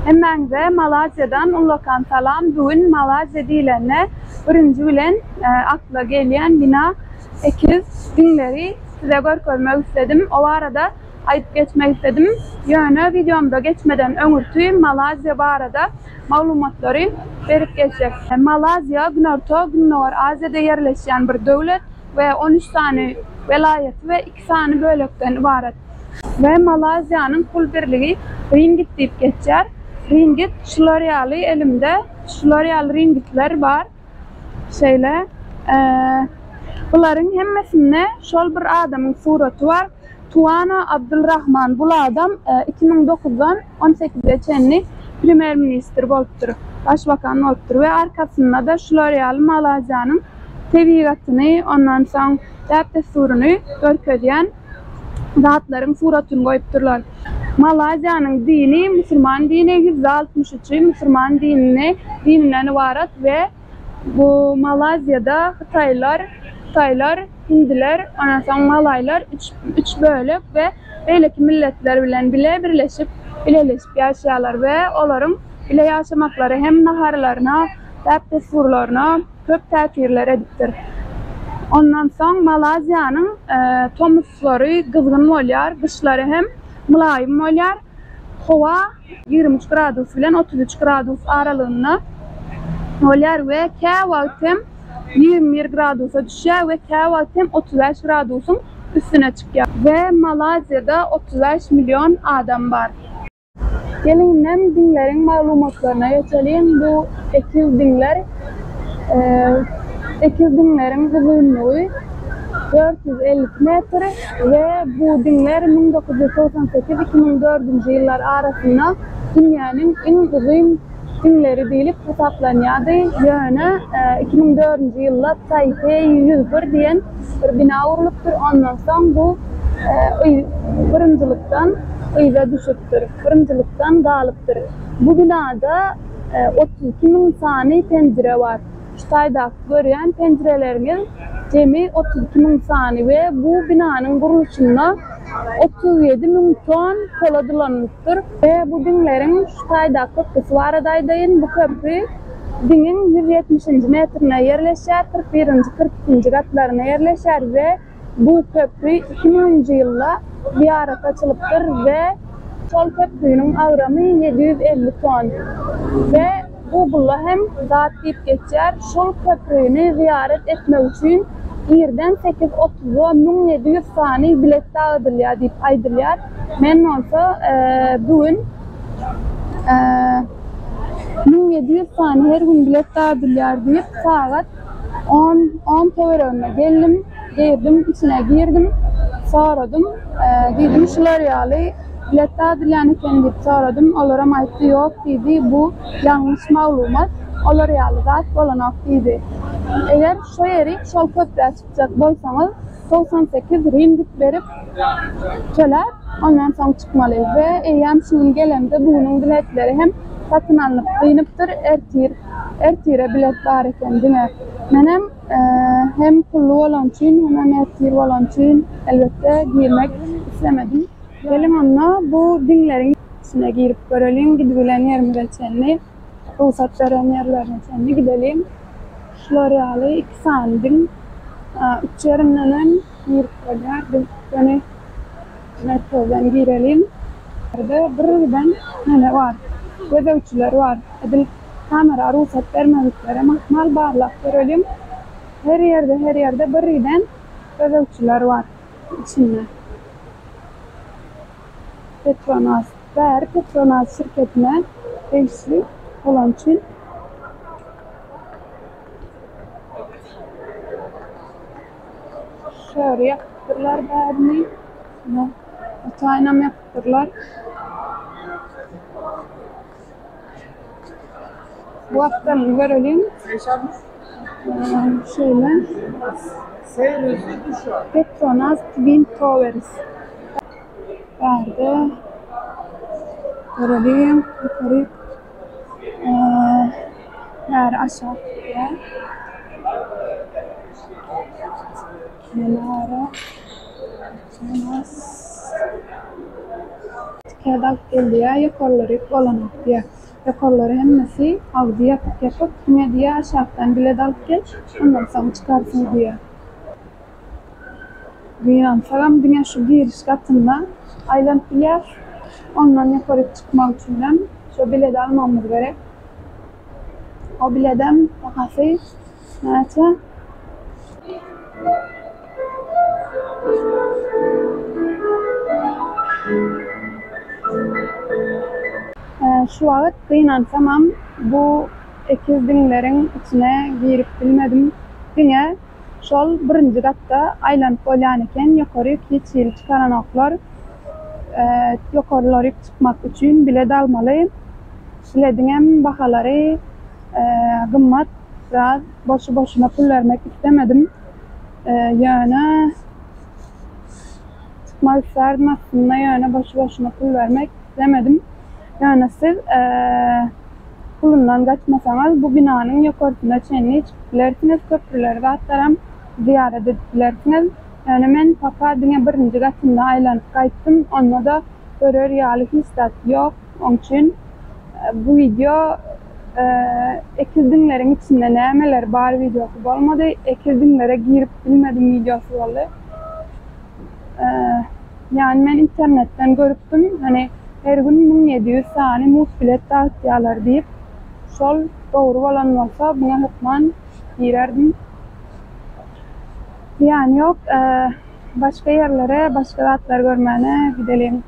Hemmeňze Malazya'dan ulakan salam. Bugün Malazya diýlende birinji bilen akla gelýän bina ekiz dinleri size görkezmek istedim. O arada ayıp geçmek istedim. Ýöne videomda geçmeden öňürtü Malazya barada maglumatlary berip geçecek. Malazya Günorta Günnowar Azya'da yerleşen bir döwlet ve 13 tane velayet ve 2 tane bölekden ibaret. Ve Malazya'nın pul birligi ringgit diýip geçer. Ringgit şular ýaly elimde. Şular ýaly ringgitler bar. Şeýle buların hemmesinde şol bir adamın suraty bar. Tuana Abdulrahman. Bu adam 2009'dan 18'e çenli primer minister bolupdyr. Başbakan bolupdyr ve arkasında da şular ýaly Malazya'nın tebigatyny, ondan soň däpdesturuny görkezýän zatlaryň suratyny goýupdyrlar. Malazya'nın dini Müslüman dini, %63 Müslüman dininden ibaret ve bu Malazya'da Hıtaylar, Hindiler, ondan soň Malaylar üç bölük ve beýleki milletler bilen birleşip ýaşaýarlar ve olaryň bile ýaşamaklary hem naharlaryna, däpdesturlaryna köp täsirler edipdir. Ondan soň Malazya'nın tomuslary gyzgyn bolýar, kışlary hem mülayim bolýar. Hawa 23 gradus bilen 33 gradus aralygynda bolýar ve käwagtem 21 gradusa düşýär ve käwagtem 35 gradusyň üstüne çykýar. Ve Malazya'da 35 milyon adam bar. Gelinnem dinleriň maglumatlaryna geçelim. Bu ekiz dinleriň uzunluğu 450 metre ve bu dinler 1998-2004 yıllar arasında dünyanın en uzun dinleri diýilip hesaplanýardy. Ýöne 2004 ýylda Taipei 101 diýen bir bina urulypdyr. Ondan soň bu birincilikden ýa düşüpdir. Birincilikden galypdyr. Bu binada 32.000 sany pencere var. Ştaýda görýän pencerelerimiz jemi 32.000 sany ve bu binanyň guruluşunda 37.000 ton kola dolanmışdyr. Ve bu dinleriň Ştaýda köprüsi bar adaýdaýyn. Bu köprü diniň 170. metrine yerleşär, 41-nji 42-nji gatlaryna yerleşär ve bu köprü 2000-nji ýylda ziyaret açylypdyr ve şol köprüniň agramy 750 ton ve Google'la hem zat diýip geçer. Şol köprüni ziyaret etmek üçin ýerden 830.700 sany bilet dağıdylýar diýip aýdylýar. Men olsa bugün 1700 sany her gün bilet dağıdylýar diýip sagat 10 töwerine girdim, içine girdim, soradım. Dedim şular ýaly bilet dağıdylýan eken diýip soradım. Olaram aýtdy, ýok diýdi, bu ýanlış maglumat. Olar ýaly zat bolanok diýdi. Eger şo ýeri şol köprüä çykjak bolsaňyz 98 ringgit berip çöler, ondan soň çykmaly ve eýem şuň gelemde bunyň biletleri hem satyn alyp gynypdyr, ertire bilet bar eken demek. Menem hem pully bolan üçin hem ertir bolan üçin elbetde girmek islemedim. Gelim onda bu dinleriň içine girip görelim, gidibilen ýerimize çenli, ruhsat beren ýerlerine çenli gidelim. Şular ýaly 2 sany din, 3 ýerinden girip bolýar. Ýöne metrodan girelim. Birden näme bar? Gözewçiler bar. Edil kamera ruhsat bermedikleri mahmal barlap görelim. Her ýerde birden gözewçiler bar içinde. Petronas şirketine teşvik olan için şöyle yaptırlar bärini, taýnam yaptırlar. Bu haftanı görelim. Şöyle Petronas Twin Towers vardı. Görelim. Yukarı aşağı kenara pakket alıp geldiye, yukarıları olanak diye. Yukarıları hemmesi ağzı yapıp ne diye aşağıdan bilet alıp gel, ondan sonra çıkarsın diye. Güyan falan dünya şu giriş katında aylan bilet, ondan yukarı çıkmak için şu bilet almamız gerek. O biletem bakası neyse. Şu vakit kıynansam bu ekiz dinlerin içine girip bilmedim. Dünya şol birinci katta aylanıp olyan eken yukarı keçil çıkaranoklar yukarıları çıkmak için bilet almalı. Biletin hem bahaları gımmat, biraz boşu boşuna pul vermek istemedim. Yani çıkmak isterdim aslında, yani boşu boşuna pul vermek istemedim. Yani siz pulundan kaçmasanız bu binanın yukarısında çenliği çıkabilirsiniz, köprüleri de atlarım ziyaret edilersiniz. Yani ben papa dünya birinci katında aylanıp kayıttım, onunla da görür yağlı hisset yok. Onun için bu video ekiz dinlerin içinde nemeler var videosu olmadı. Ekiz dinlere girip bilmedim videosu oldu. Yani ben internetten görüptüm. Hani her gün 1700 tane muz bilet dağıtıyorlar deyip şol doğru olan olsa buna hükman girerdim. Yani yok, başka yerlere, başka dağıtlar görmene gidelim.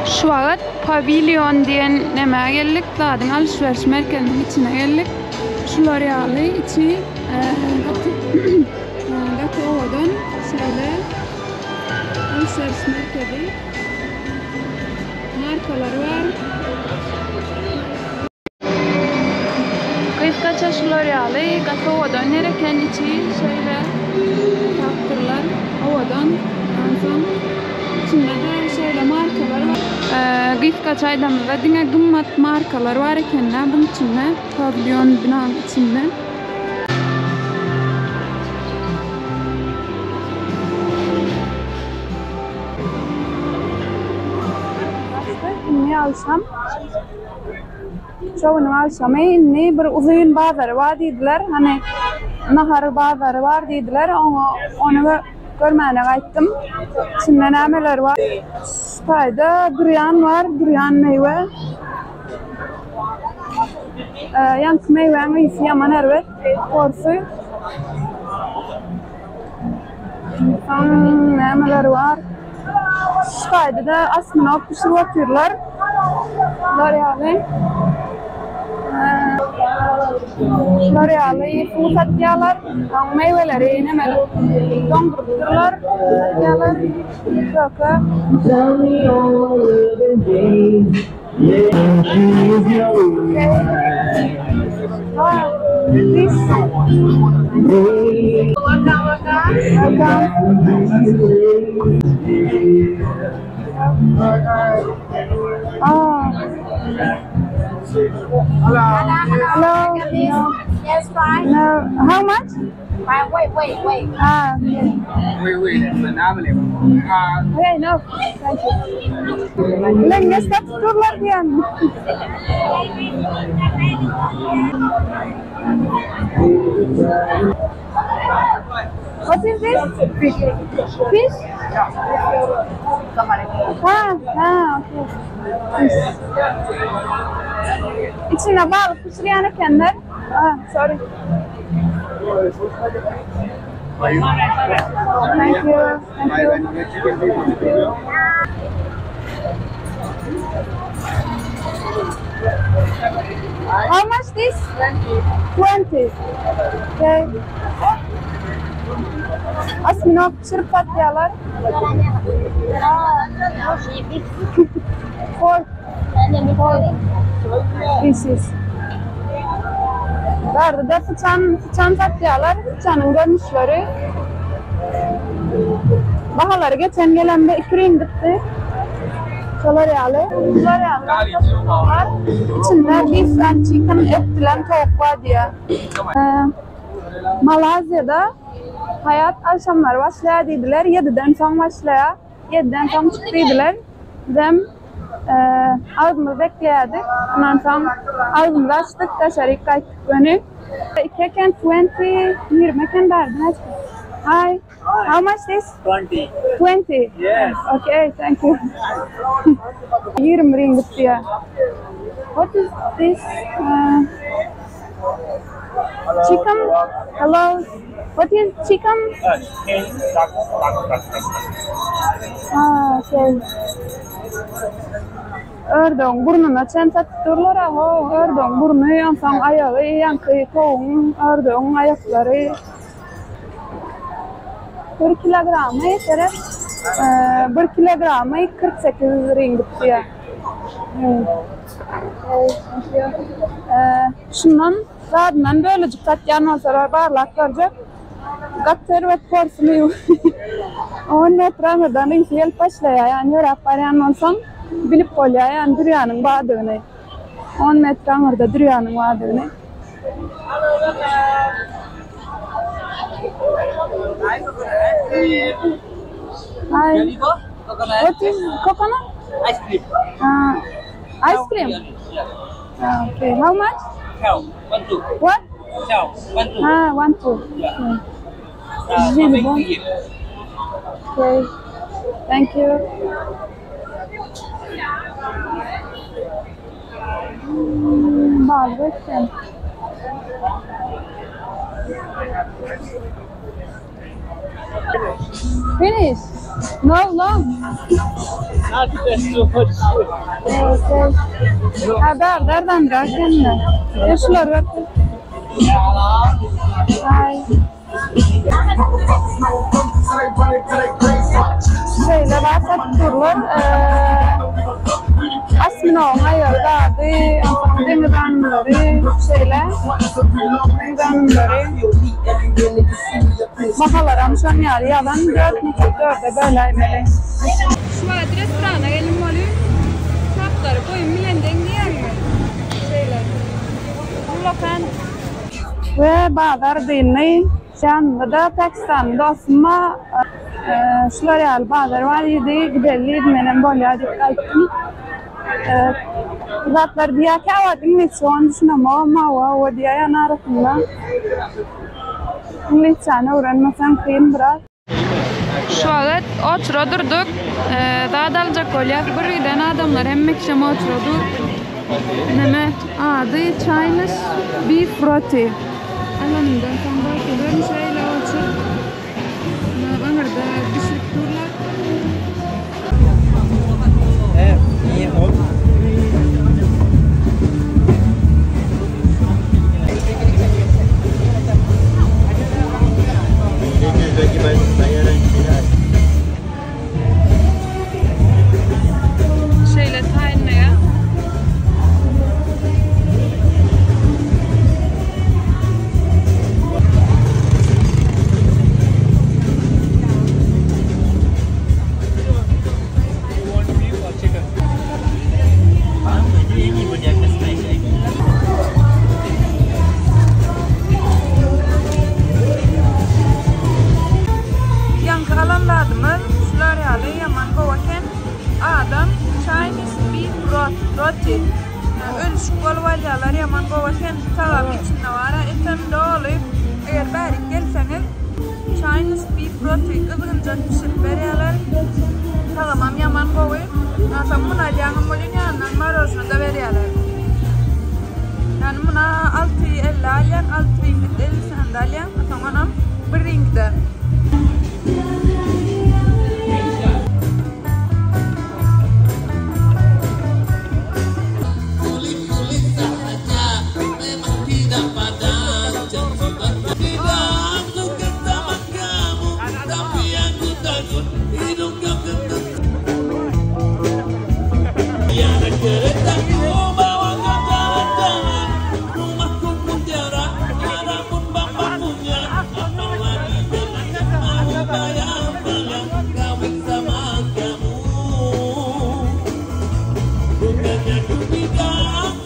Şu vakit pavilyon diyen nemeye geldik. Zaten alışveriş merkezinin içine geldik. Şu L'Oreal'ı içi Gato'dan şöyle alışveriş merkezi markaları var. Kıyıskaça şu L'Oreal'ı Gato'dan nereken içi şöyle taktırlar. Havadan son içinde de şöyle markalar var. Kıyıskaça aydamızda yine gımmat markalar var iken bunun içinde pavilyon binanın içinde. Ne alsam? Çoğunu alsam. Ne bir uzun bazarı var dediler. Hani nahar bazarı var dediler. Onu görmeye gittim. Şimdi neler var? Şurada durian var. Durian meyve. Yank meyvenin iyisi yaman evet. Korsu. Neler var? Şurada da asmına pişirip atıyorlar. L'Oreal'ı su satıyorlar. Meyveleri neler dondururlar. Satıyorlar. Hello. Yes, fine. No. How much? Fine. Wait. Wait. Okay, no. Thank you. Lenge satıyorlar diyen. What is this? Fish. Fish? Okay. Fish. İçine balık pişiriyor kendiler. Sorry. Thank you. How much this? 20. Okay. Asmino pişirip satıyorlar. Four pieces. Vardı da fıçan satıyorlar. Fıçanın görünüşleri. Bahaları geçen gelende 2 ringitti. L'Oreal'ı var. İçinde beef and chicken et dilen tavuk var diye. Malazya'da hayat akşamlar başlaya dediler. 7'den son başlaya. 7'den son çıktıydılar. Dem ağzımızı bekleyedik. Ondan sonra ağzımızı açtık. Dışarı kaytık önü. İkeken 20 ken verdin. Hi. How much this? 20. 20? Yes. Okay, thank you. 20 ringgit diye. What is this? Chicken? Hello? What is chicken? Okay. Ördöğün burnuna çenta tuturlar ama ördöğün burnu yansan ayağı yankı toğun ördöğün ayakları 1 kilogramı yeter. 1 kilogramı 48 ringgit diye. Şundan zaten böylecik katyan olsalar barlaklarca katır ve porsuluyor. 10 metreden iyisi başlaya yani öğretmen olsam bilip kolya yani dünyanın bağdığını 10 metre orada dünyanın bağdığını. Hi. What is coconut? Ice cream. Ice cream? Okay, how much? Cow. 1, 2. What? Cow. 1, 2. 1, 2. Really Okay. Okay. Thank you. Balgösten. Finish. No long. Not so much. Okay. Haber nereden gelken? Yaşlar var. Hi. Şöyle bahset turlar. Asmına ayırdı. Denizanları şeyle. Denizanları. Bahalarım şu an yani yalan 4.4'e böyleyim. Şu adres restorana gelin malum. Kapları koyun milenden diyen mi? Şeyler. Lokan. Ve bazar dinleyin. Yanında da Pakistan'da asma şular bazar var idi. Gidelim benim bolya dikkatim. Zatlar diye kavadım ne son düşünmem ama o diye yanarım. Lütfen öğrenmesen kıyım biraz. Şu an oturduk. Daha dalacak olyak birden adamlar hem mekşeme oturdu. Neme adı Chinese beef roti. Anlamından tam bakıyorum şeyle otur. Bana da pişirip durlar. Evet, iyi oldu. Şeyle tayinle ya. Yankı alanlarımız şular yani yaman kovaken adam Chinese beef roti. Ölçük olvalyalar yaman kovaken tavam içinde var. Etem doğalı eğer bari gelseniz Chinese beef roti kızgınca pişirip veriyorlar. Tamam yaman kovayım. Nasıl buna canım olun yanından marozunu da veriyorlar. Yani buna 6.50 alyan, 6 ringgit 50 cent alyan. Sonra 1 ringgit. Bukannya demi